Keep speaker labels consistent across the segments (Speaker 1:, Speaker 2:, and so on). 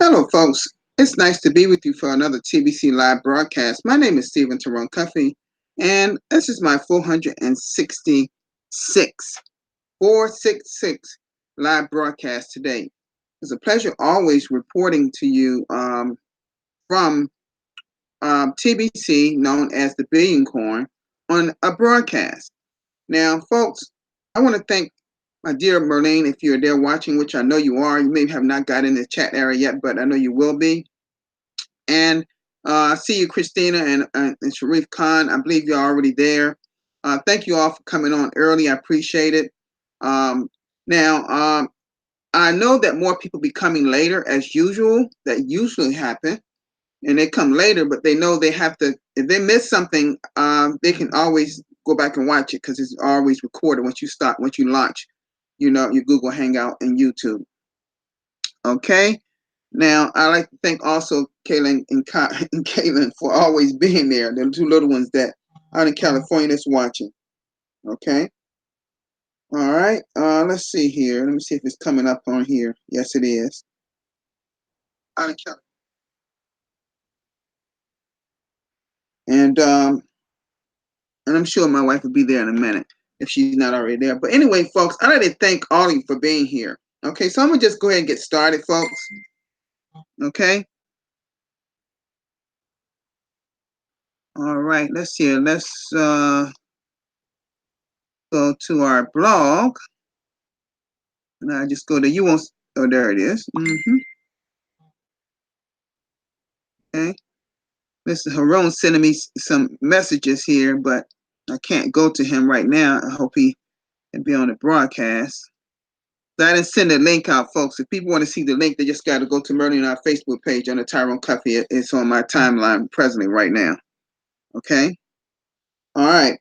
Speaker 1: Hello, folks. It's nice to be with you for another TBC live broadcast. My name is Stephen Tyrone Cuffey, and this is my 466 live broadcast today. It's a pleasure always reporting to you from TBC, known as the Billion Coin, on a broadcast. Now, folks, I want to thank my dear Merlene, if you're there watching, which I know you are. You may have not got in the chat area yet, but I know you will be. And I see you, Christina and Sharif Khan. I believe you're already there. Thank you all for coming on early. I appreciate it. Now, I know that more people be coming later as usual. That usually happen. And they come later, but they know they have to, if they miss something, they can always go back and watch it because it's always recorded once you launch, your Google Hangout and YouTube. Okay. Now, I'd like to thank also Kaylin and Kaylin for always being there. They're the two little ones that out in California that's watching. Okay. All right. Let's see here. Let me see if it's coming up on here. Yes, it is. Out in California. And I'm sure my wife will be there in a minute if she's not already there. But anyway, folks, I'd like to thank all of you for being here. Okay, so I'm going to just go ahead and get started, folks. Okay. All right, let's see. Let's go to our blog. And I just go to, you won't, oh, there it is. Okay. Mr. Haroon sending me some messages here, but I can't go to him right now. I hope he can be on the broadcast. So I didn't send the link out, folks. If people want to see the link, they just got to go to Merlin and our Facebook page under Tyrone Cuffey. It's on my timeline presently right now. Okay. All right.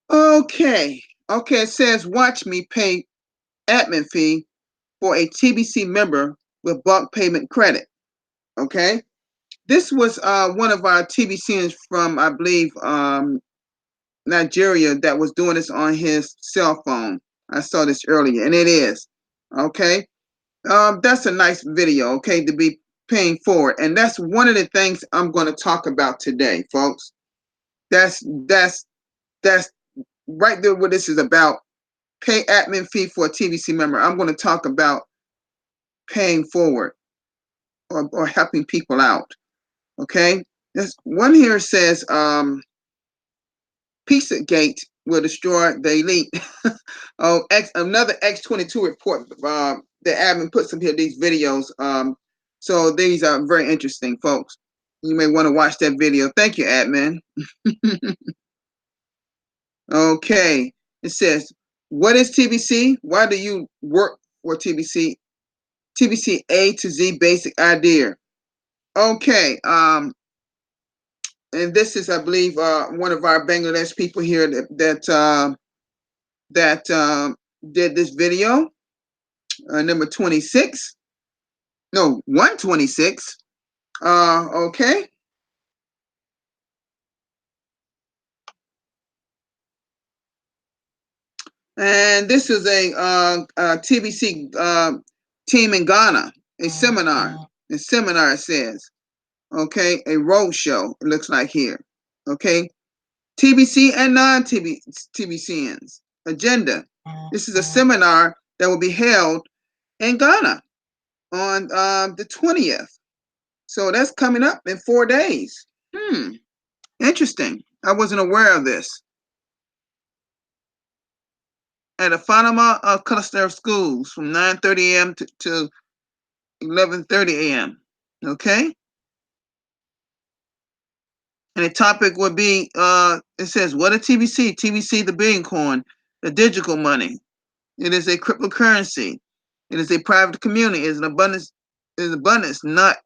Speaker 1: Okay. Okay. It says, watch me pay admin fee for a TBC member with bulk payment credit. Okay. This was one of our TBCs from, I believe, Nigeria that was doing this on his cell phone. I saw this earlier, and it is. Okay. That's a nice video, okay, to be paying forward. And that's one of the things I'm going to talk about today, folks. That's right there what this is about. Pay admin fee for a TBC member. I'm going to talk about paying forward or helping people out. Okay. This one here says Pizzagate will destroy the elite. Oh, another X22 report. The admin put some here, these videos. So these are very interesting, folks. You may want to watch that video. Thank you, admin. Okay. It says, what is TBC? Why do you work for TBC? TBC A to Z basic idea. Okay. And this is, I believe, one of our Bangladesh people here that did this video, number 26. No, 126. Okay. And this is a TBC team in Ghana, a seminar. A seminar, it says. Okay, a road show, it looks like here. Okay. TBC and non-TBCNs. Agenda. This is a seminar that will be held in Ghana on the 20th. So that's coming up in 4 days. Interesting. I wasn't aware of this. At a Fanama cluster of schools from 9:30 a.m. to 11:30 a.m. Okay. And the topic would be, it says, what a TBC? TBC the Billion Coin, the digital money. It is a cryptocurrency. It is a private community. It is an abundance. It is abundance, not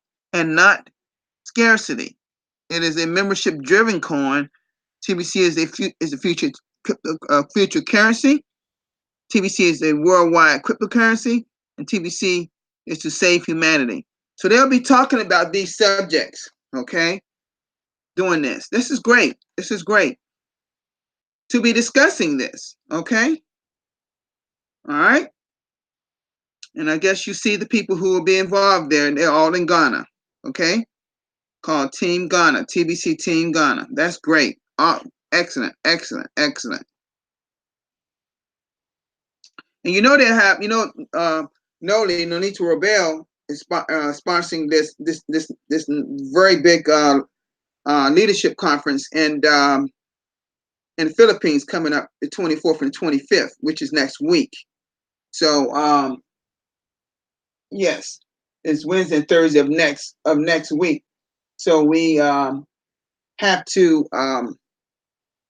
Speaker 1: scarcity. It is a membership-driven coin. TBC is a future currency. TBC is a worldwide cryptocurrency, and TBC is to save humanity. So they'll be talking about these subjects. Okay, doing this. This is great. This is great to be discussing this. Okay. All right. And I guess you see the people who will be involved there, and they're all in Ghana. Okay? Called Team Ghana, TBC Team Ghana. That's great. Oh, excellent, excellent, excellent. And you know they have, Noli Nonito Robel is sponsoring this very big leadership conference in the Philippines coming up the 24th and 25th, which is next week. So yes, it's Wednesday and Thursday of next week. So we have to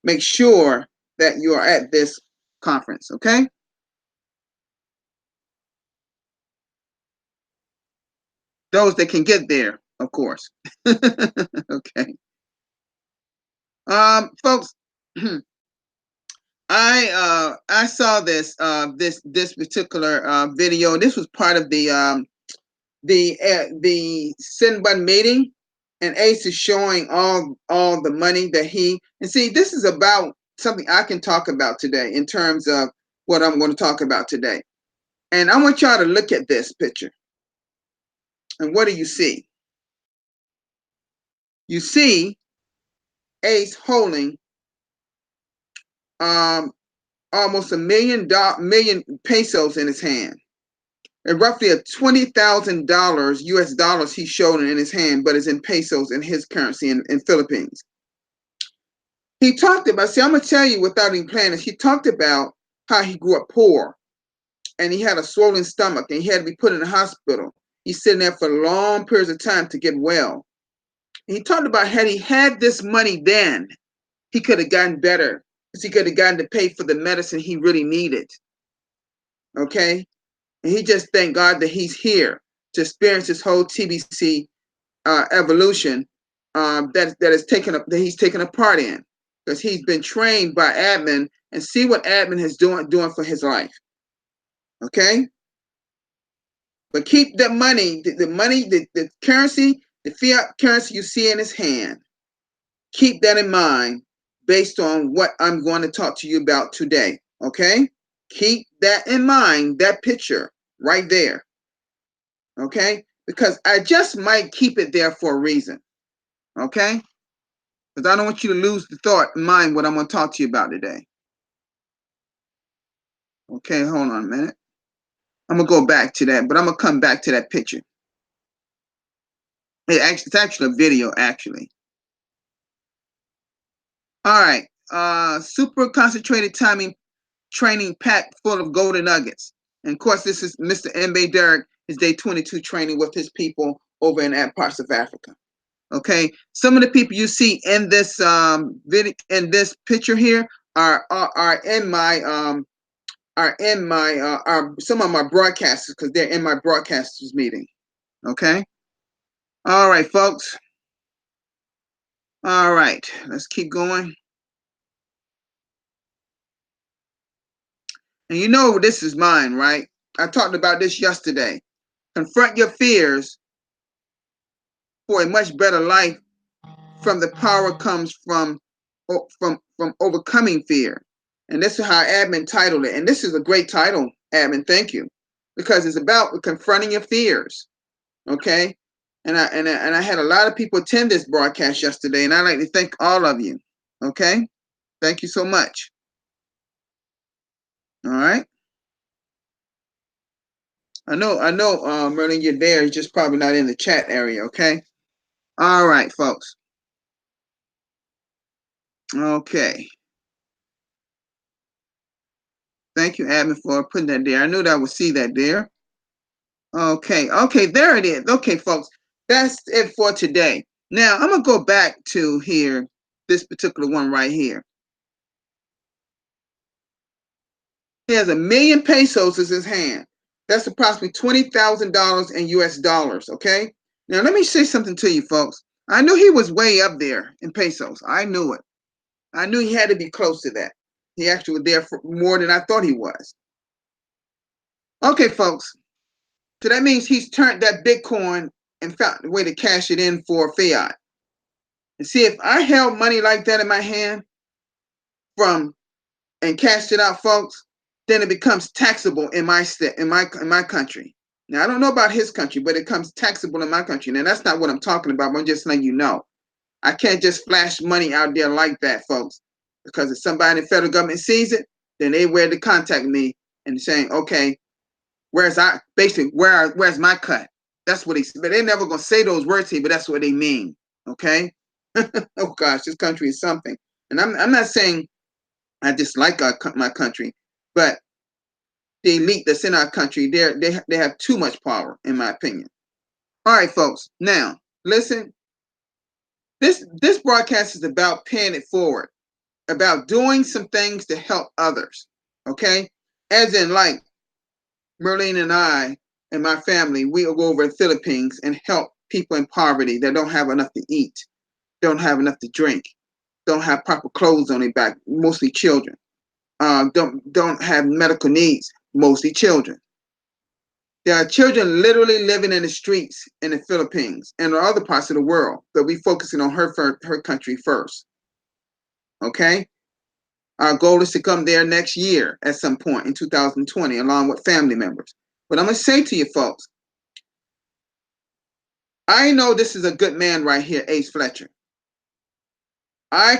Speaker 1: make sure that you are at this conference, okay? Those that can get there, of course. Okay. Folks, I saw this particular video. This was part of the Sinbun meeting, and Ace is showing all the money that and see, this is about something I can talk about today in terms of what I'm going to talk about today. And I want y'all to look at this picture. And what do you see? You see Ace holding almost million pesos in his hand. And roughly a $20,000 US dollars he's showing in his hand, but it's in pesos in his currency in Philippines. He talked about, see, I'm going to tell you without even planning this, he talked about how he grew up poor and he had a swollen stomach and he had to be put in the hospital. He's sitting there for long periods of time to get well. And he talked about had he had this money then, he could have gotten better because he could have gotten to pay for the medicine he really needed. Okay? And he just thanked God that he's here to experience this whole TBC evolution that he's taken a part in, because he's been trained by admin and see what admin is doing for his life. Okay, but keep that money, the currency, the fiat currency you see in his hand. Keep that in mind based on what I'm going to talk to you about today. Okay, keep that in mind. That picture right there. Okay, because I just might keep it there for a reason. Okay, because I don't want you to lose the thought in mind what I'm going to talk to you about today. Okay, hold on a minute. I'm going to go back to that, but I'm going to come back to that picture. It's actually a video, actually. All right, super concentrated timing training packed full of golden nuggets. And of course, this is Mr. Mbe Derek, his day 22 training with his people over in parts of Africa. Okay, some of the people you see in this video, in this picture here, are in my some of my broadcasters, because they're in my broadcasters meeting. Okay, all right, folks. All right, let's keep going. And you know this is mine, right? I talked about this yesterday. Confront your fears for a much better life. From the power comes from overcoming fear. And this is how admin titled it. And this is a great title, admin. Thank you, because it's about confronting your fears. Okay, and I had a lot of people attend this broadcast yesterday, and I'd like to thank all of you. Okay, thank you so much. All right. I know, Merlin, you're there. You're just probably not in the chat area. Okay. All right, folks. Okay. Thank you, admin, for putting that there. I knew that I would see that there. Okay, there it is. Okay, folks, that's it for today. Now, I'm going to go back to here, this particular one right here. He has 1 million pesos in his hand. That's approximately $20,000 in US dollars, okay? Now, let me say something to you, folks. I knew he was way up there in pesos. I knew it. I knew he had to be close to that. He actually was there for more than I thought he was. Okay, folks. So that means he's turned that Bitcoin and found a way to cash it in for fiat. And see, if I held money like that in my hand and cashed it out, folks, then it becomes taxable in my state, in my country. Now I don't know about his country, but it becomes taxable in my country. Now that's not what I'm talking about. But I'm just letting you know. I can't just flash money out there like that, folks, because if somebody in the federal government sees it, then they were to contact me and saying, okay, where's my cut? That's what but they're never gonna say those words to you, but that's what they mean. Okay. Oh gosh, this country is something. And I'm not saying I dislike my country, but the elite that's in our country, they have too much power, in my opinion. All right, folks. Now, listen. This broadcast is about paying it forward, about doing some things to help others. Okay, as in like Merlene and I and my family, we will go over the Philippines and help people in poverty that don't have enough to eat, don't have enough to drink, don't have proper clothes on their back, mostly children. Don't have medical needs, mostly children. There are children literally living in the streets in the Philippines and other parts of the world, but we're focusing on her country first. Okay? Our goal is to come there next year at some point in 2020, along with family members. But I'm going to say to you folks, I know this is a good man right here, Ace Fletcher. I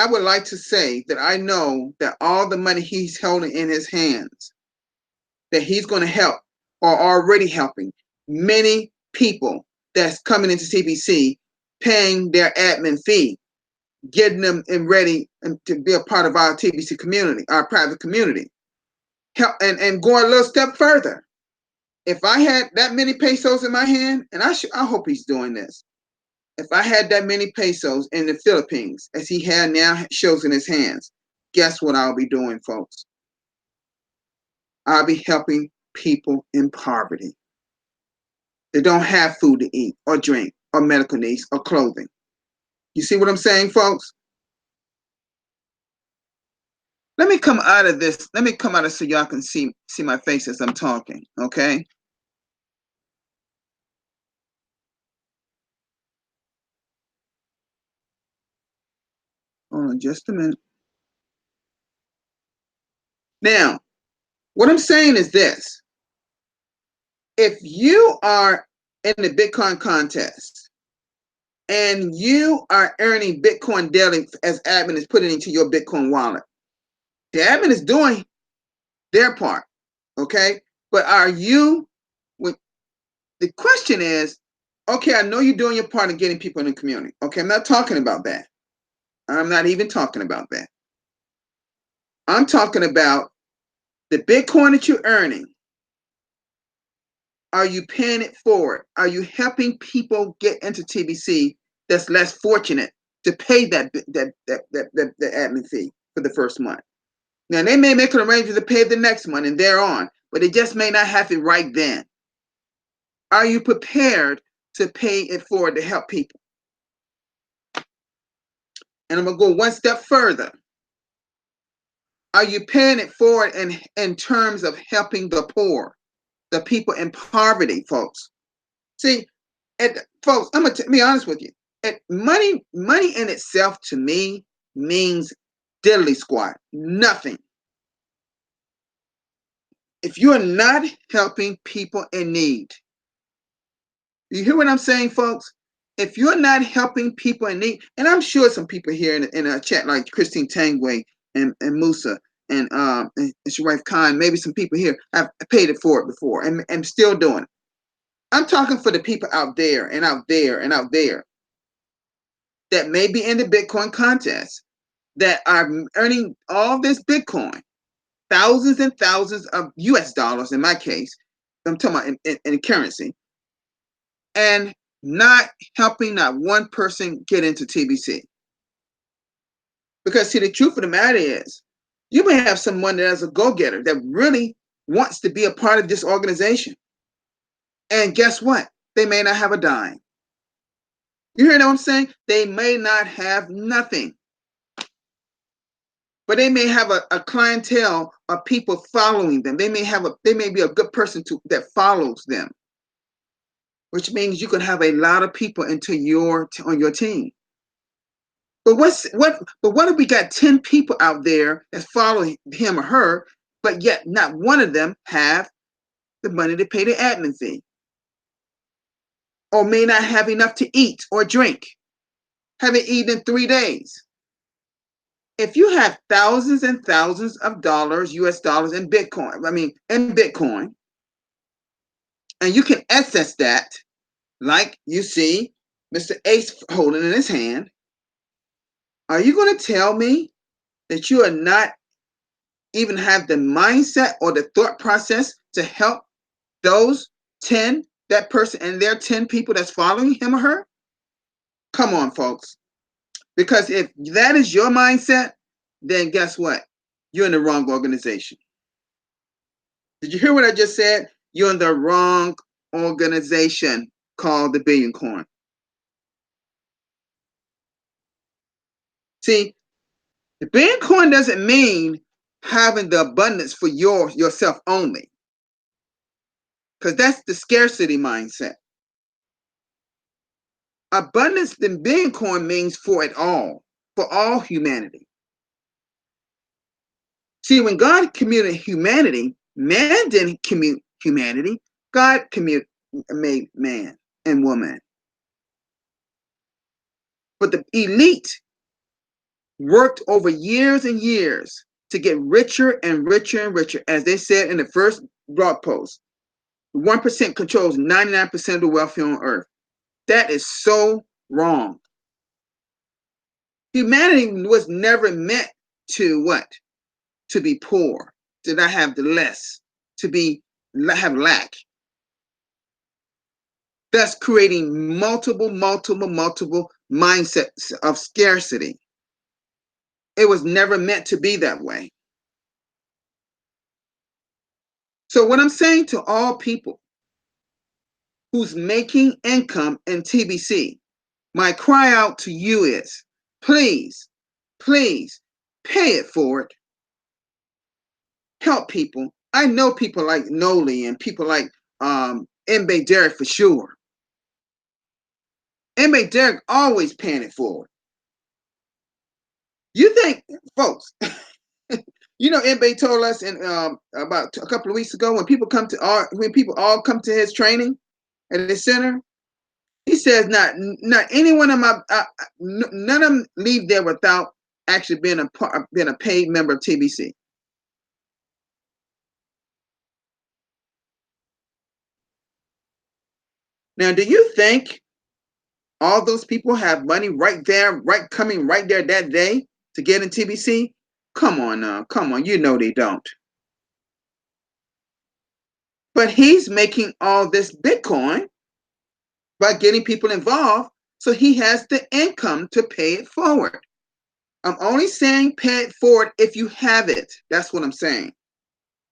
Speaker 1: would like to say that I know that all the money he's holding in his hands, that he's going to help or already helping many people that's coming into TBC, paying their admin fee, getting them in ready to be a part of our TBC community, our private community. Help and go a little step further. If I had that many pesos in my hand, and I hope he's doing this. If I had that many pesos in the Philippines, as he had now shows in his hands, guess what I'll be doing, folks? I'll be helping people in poverty. They don't have food to eat or drink or medical needs or clothing. You see what I'm saying, folks? Let me come out of this. Let me come out of so y'all can see my face as I'm talking, okay? Hold on just a minute. Now, what I'm saying is this. If you are in the Bitcoin contest and you are earning Bitcoin daily as admin is putting into your Bitcoin wallet, the admin is doing their part, okay? But are you, the question is, okay, I know you're doing your part in getting people in the community. Okay, I'm not talking about that. I'm not even talking about that. I'm talking about the Bitcoin that you're earning. Are you paying it forward? Are you helping people get into TBC that's less fortunate to pay that admin fee for the first month? Now they may make an arrangement to pay the next month and thereon, but they just may not have it right then. Are you prepared to pay it forward to help people? And I'm gonna go one step further. Are you paying it forward in terms of helping the poor, the people in poverty, folks? See, folks, I'm gonna be honest with you. Money in itself to me means diddly squat, nothing. If you're not helping people in need, you hear what I'm saying, folks? If you're not helping people in need, and I'm sure some people here in a chat like Christine Tangway and Musa and Sharif Khan, maybe some people here have paid it forward before and still doing it. I'm talking for the people out there and out there and out there that may be in the Bitcoin contest that are earning all this Bitcoin, thousands and thousands of US dollars in my case, I'm talking about in currency, and not helping not one person get into TBC. Because see, the truth of the matter is, you may have someone that is a go-getter that really wants to be a part of this organization. And guess what? They may not have a dime. You hear what I'm saying? They may not have nothing. But they may have a clientele of people following them. They may be a good person that follows them, which means you can have a lot of people on your team. But what if we got 10 people out there that follow him or her, but yet not one of them have the money to pay the admin fee, or may not have enough to eat or drink, haven't eaten in 3 days. If you have thousands and thousands of dollars, US dollars in Bitcoin, and you can access that, like you see Mr. Ace holding in his hand, are you going to tell me that you are not even have the mindset or the thought process to help those 10, that person and their 10 people that's following him or her? Come on, folks. Because if that is your mindset, then guess what? You're in the wrong organization. Did you hear what I just said? You're in the wrong organization called the Billion Coin. See, the Billion Coin doesn't mean having the abundance for yourself only, because that's the scarcity mindset. Abundance in Billion Coin means for it all, for all humanity. See, when God commuted humanity, man didn't commute humanity. God made man and woman. But the elite worked over years and years to get richer and richer and richer. As they said in the first blog post, 1% controls 99% of the wealth here on earth. That is so wrong. Humanity was never meant to what? To be poor, to not have the less, to have lack. Thus creating multiple mindsets of scarcity. It was never meant to be that way. So what I'm saying to all people who's making income in TBC, my cry out to you is, please, please pay it forward. Help people. I know people like Noli and people like Mbe Derek for sure. Mbe Derek always paying it forward. You think, folks, you know, Mbe told us in about a couple of weeks ago when people all come to his training at his center, he says not any one of my none of them leave there without actually being a paid member of TBC. Now, do you think all those people have money right there, coming right there that day to get in TBC? Come on now, come on, you know they don't. But he's making all this Bitcoin by getting people involved, so he has the income to pay it forward. I'm only saying pay it forward if you have it. That's what I'm saying.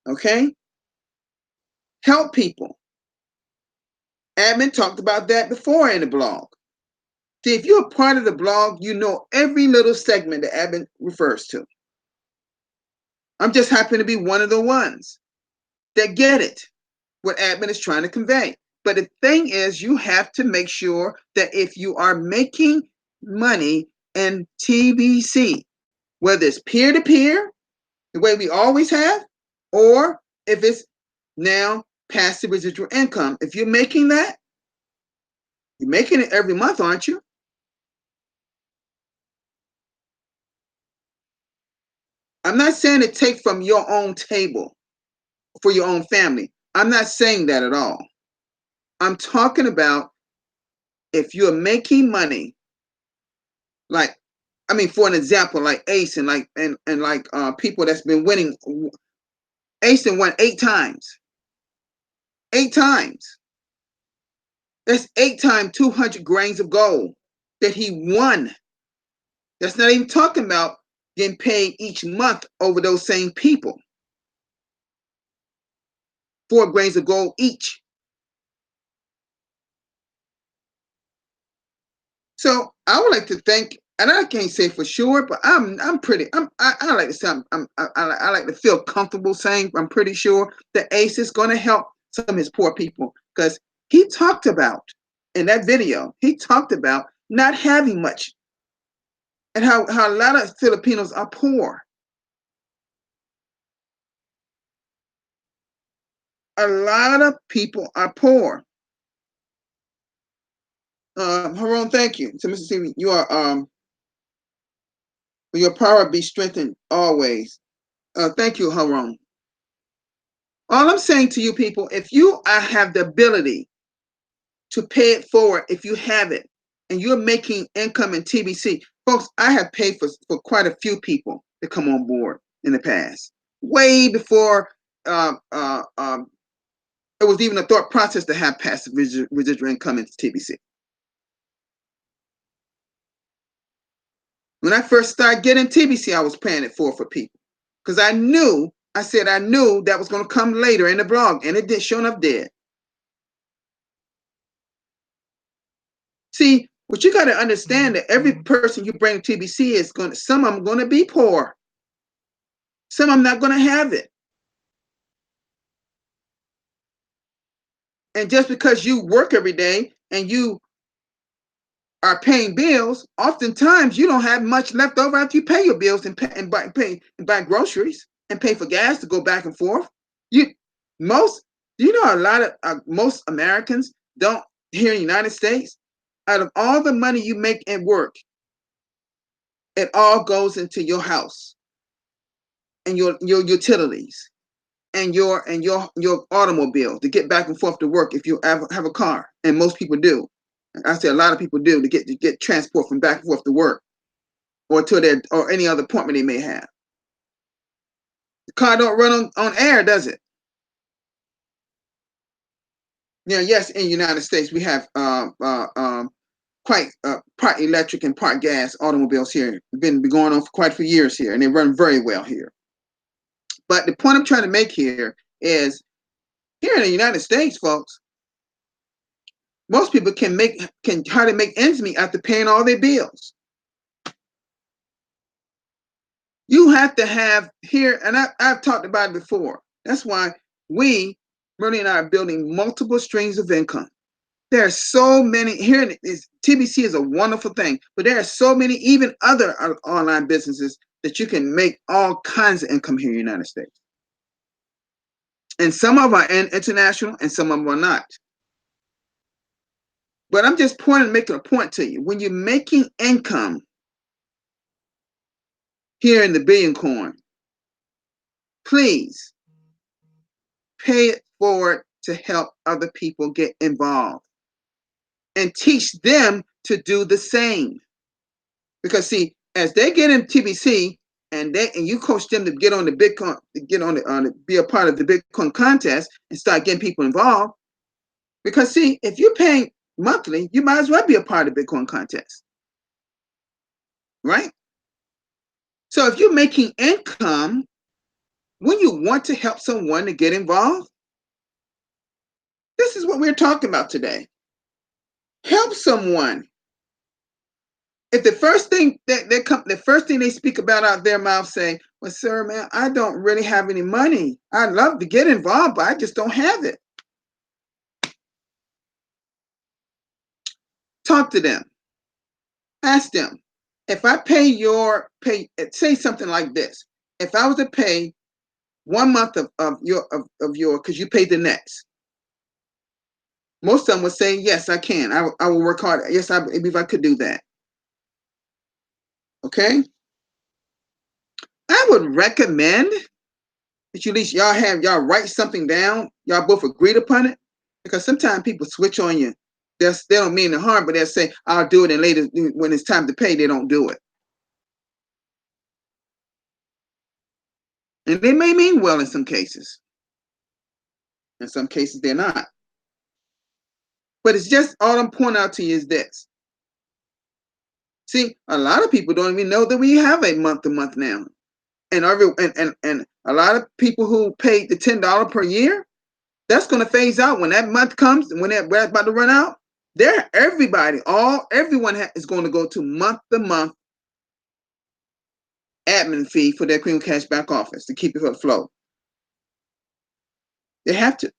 Speaker 1: Okay? Help people. Admin talked about that before in the blog. See, if you're a part of the blog, you know every little segment that admin refers to. I'm just happen to be one of the ones that get it, what admin is trying to convey. But the thing is, you have to make sure that if you are making money in TBC, whether it's peer-to-peer, the way we always have, or if it's now passive residual income, if you're making that, you're making it every month, aren't you? I'm not saying to take from your own table for your own family. I'm not saying that at all. I'm talking about if you're making money, like, I mean, for an example, like Ace and people that's been winning. Ace won 8 times. 8 times. That's 8 times 200 grains of gold that he won. That's not even talking about getting paid each month over those same people. 4 grains of gold each. So I would like to thank, and I can't say for sure, but I like to say I like to feel comfortable saying I'm pretty sure that Ace is going to help some of his poor people, because he talked about in that video, he talked about not having much and how a lot of Filipinos are poor. A lot of people are poor. Haroon, thank you. So, Mr. Stevie, you are your power be strengthened always. Thank you, Haroon. All I'm saying to you people, if you have the ability to pay it forward, if you have it, and you're making income in TBC, folks, I have paid for quite a few people to come on board in the past, way before it was even a thought process to have passive residual income into TBC. When I first started getting TBC, I was paying it for people because I knew that was going to come later in the blog, and it did. Sure enough, did. See, what you got to understand that every person you bring to TBC is some of them going to be poor. Some of them not going to have it. And just because you work every day and you are paying bills, oftentimes you don't have much left over after you pay your bills and buy groceries and pay for gas to go back and forth. Do you know a lot of most Americans don't, here in the United States, out of all the money you make at work, it all goes into your house and your utilities and your automobile to get back and forth to work if you have a car, and most people do. I say a lot of people do to get transport from back and forth to work or to their or any other appointment they may have. The car don't run on air, does it? Yeah, yes. In the United States, we have quite part electric and part gas automobiles here. Been going on for quite a few years here, and they run very well here. But the point I'm trying to make here is, here in the United States, folks, most people can hardly make ends meet after paying all their bills. You have to have here, and I've talked about it before. That's why Bernie and I are building multiple streams of income. There are so many here. TBC is a wonderful thing, but there are so many even other online businesses that you can make all kinds of income here in the United States. And some of them are international and some of them are not. But I'm just making a point to you. When you're making income here in the Billion Coin, please pay it forward to help other people get involved and teach them to do the same. Because see, as they get in TBC and you coach them to get on the Bitcoin, be a part of the Bitcoin contest and start getting people involved. Because see, if you're paying monthly, you might as well be a part of the Bitcoin contest, right? So if you're making income, when you want to help someone to get involved, this is what we're talking about today. Help someone. If the first thing the first thing they speak about out their mouth saying, "Well, sir, man, I don't really have any money. I'd love to get involved, but I just don't have it." Talk to them. Ask them. If I say something like this. If I was to pay 1 month of your because you paid the next. Most of them would say, yes, I can. I will work hard. Yes, I believe I could do that. Okay? I would recommend that you at least y'all write something down. Y'all both agreed upon it. Because sometimes people switch on you. They don't mean no harm, but they'll say, I'll do it, and later when it's time to pay, they don't do it. And they may mean well in some cases. In some cases, they're not. But it's just all I'm pointing out to you is this. See, a lot of people don't even know that we have a month-to-month now. And a lot of people who paid the $10 per year, that's going to phase out when that month comes and when we're about to run out. Everyone is going to go to month-to-month admin fee for their Cream Cash back office to keep it afloat. They have to.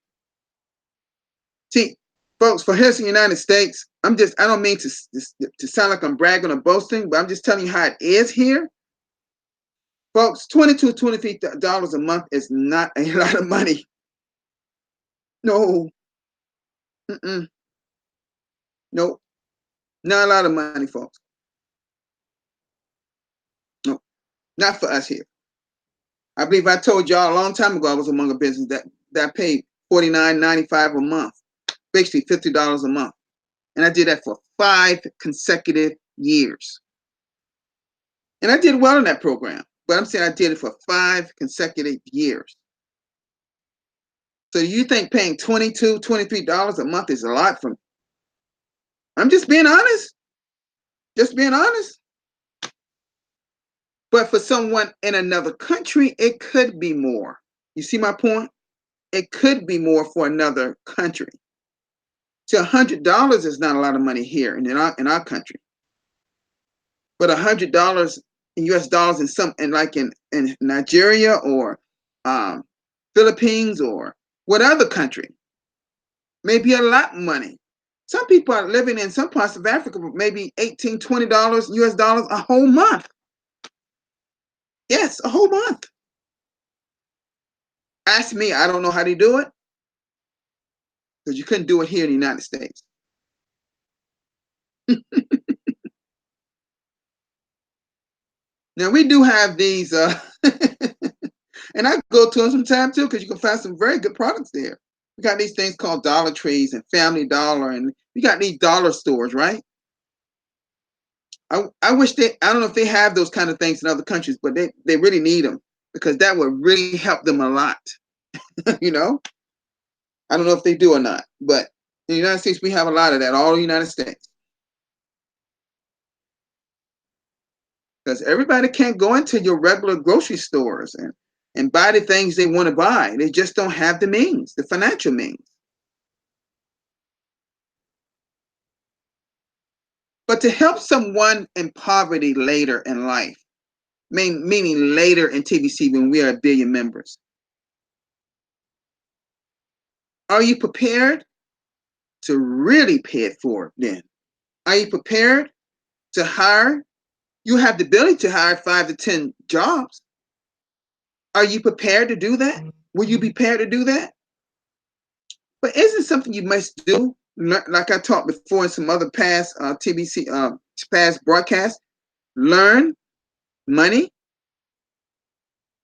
Speaker 1: See, folks, for here in the United States, I don't mean to sound like I'm bragging or boasting, but I'm just telling you how it is here. Folks, $22, $23 a month is not a lot of money. No. Mm-mm. Nope. Not a lot of money, folks. No, not for us here. I believe I told y'all a long time ago I was among a business that paid $49.95 a month, basically $50 a month. And I did that for 5 consecutive years. And I did well in that program. But I'm saying I did it for 5 consecutive years. So you think paying $22, $23 a month is a lot from? I'm just being honest. Just being honest. But for someone in another country, it could be more. You see my point? It could be more for another country. So $100 is not a lot of money here in our country. But $100 in US dollars in Nigeria or Philippines or what other country may be a lot of money. Some people are living in some parts of Africa for maybe $18, $20 US dollars a whole month. Yes, a whole month. Ask me, I don't know how they do it because you couldn't do it here in the United States. Now we do have these, and I go to them sometimes too because you can find some very good products there. We got these things called Dollar Trees and Family Dollar, and we got these dollar stores, right? I wish I don't know if they have those kind of things in other countries, but they really need them because that would really help them a lot. You know, I don't know if they do or not, but in the United States we have a lot of that, all the United States, because everybody can't go into your regular grocery stores and buy the things they want to buy. They just don't have the means, the financial means. But to help someone in poverty later in life, meaning later in TBC when we are a billion members, are you prepared to really pay it forward then? Are you prepared to hire? You have the ability to hire 5 to 10 jobs. Are you prepared to do that? Will you be prepared to do that? But isn't something you must do? Like I talked before in some other past TBC past broadcasts, learn money.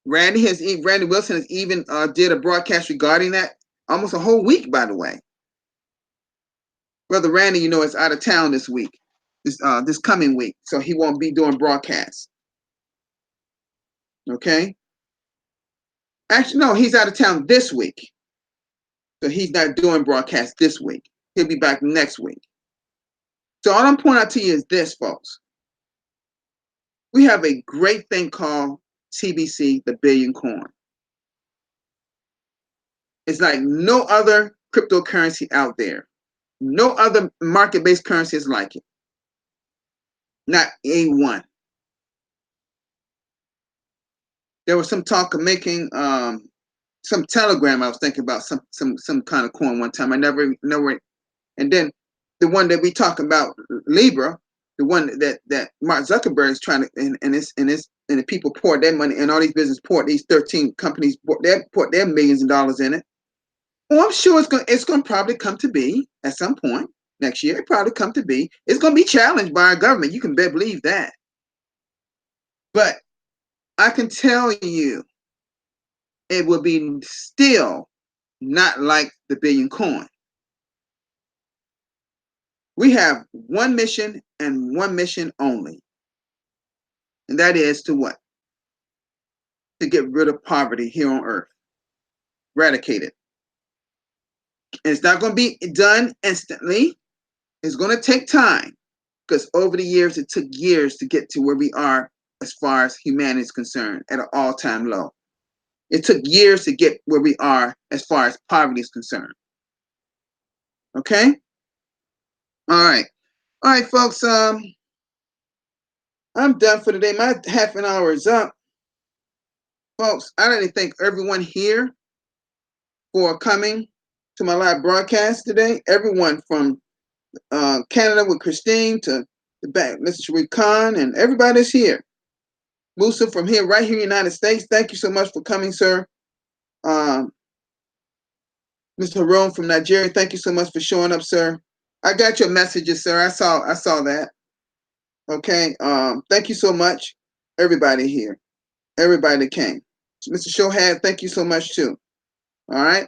Speaker 1: Randy Wilson has even did a broadcast regarding that, almost a whole week, by the way. Brother Randy, is out of town this week, this coming week, so he won't be doing broadcasts. Okay. Actually, no, he's out of town this week, so he's not doing broadcasts this week. He'll be back next week. So all I'm pointing out to you is this, folks. We have a great thing called TBC, the Billion Coin. It's like no other cryptocurrency out there. No other market-based currency is like it. Not a one. There was some talk of making some Telegram. I was thinking about some kind of coin one time. I never. And then the one that we talking about, Libra, the one that Mark Zuckerberg is trying to, and the people poured their money, and all these businesses poured, these 13 companies poured their millions of dollars in it. Well, I'm sure it's going to probably come to be at some point next year. It probably come to be. It's going to be challenged by our government. You can believe that. But I can tell you, it will be still not like the Billion Coin. We have one mission and one mission only. And that is to what? To get rid of poverty here on earth. Eradicate it. And it's not going to be done instantly. It's going to take time. Because over the years, it took years to get to where we are as far as humanity is concerned, at an all-time low. It took years to get where we are as far as poverty is concerned. Okay? All right. All right, folks. I'm done for today. My half an hour is up. Folks, I'd like to thank everyone here for coming to my live broadcast today. Everyone from Canada with Christine to the back, Mr. Sharif Khan, and everybody's here. Musa from here, right here in the United States. Thank you so much for coming, sir. Mr. Harun from Nigeria, thank you so much for showing up, sir. I got your messages, sir. I saw that. Okay. Thank you so much, everybody here. Everybody that came. Mr. Shohad, thank you so much too. All right.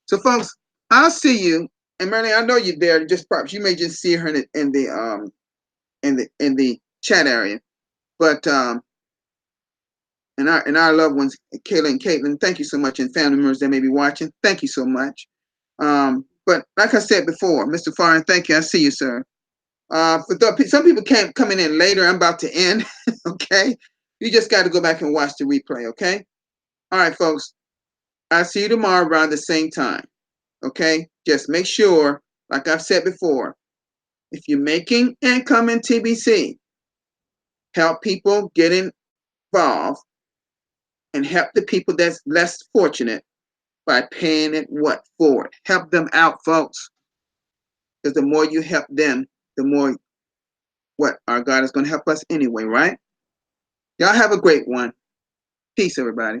Speaker 1: So folks, I'll see you. And Marilyn, I know you're there. Just perhaps you may just see her in the chat area. But and our loved ones, Kayla and Caitlin, thank you so much, and family members that may be watching, thank you so much. But like I said before, Mr. Farr, thank you. I see you, sir. Some people coming in later. I'm about to end. Okay, you just got to go back and watch the replay. Okay. All right, folks. I'll see you tomorrow around the same time. Okay. Just make sure, like I've said before, if you're making income in TBC, help people get involved and help the people that's less fortunate by paying it forward. Help them out, folks. Because the more you help them, the more our God is going to help us anyway, right? Y'all have a great one. Peace, everybody.